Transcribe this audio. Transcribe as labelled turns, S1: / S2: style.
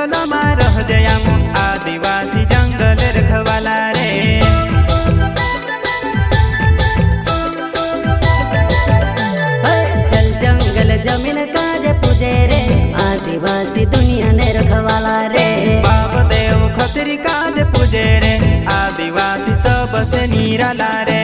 S1: जंगल में रह जयाम आदिवासी जंगल रखवाला रे।
S2: चल जंगल जमीन काज पूजे रे आदिवासी दुनिया ने रखवाला रे।
S1: बाप देव खतरी काज पूजे रे आदिवासी सबसे निराला रे।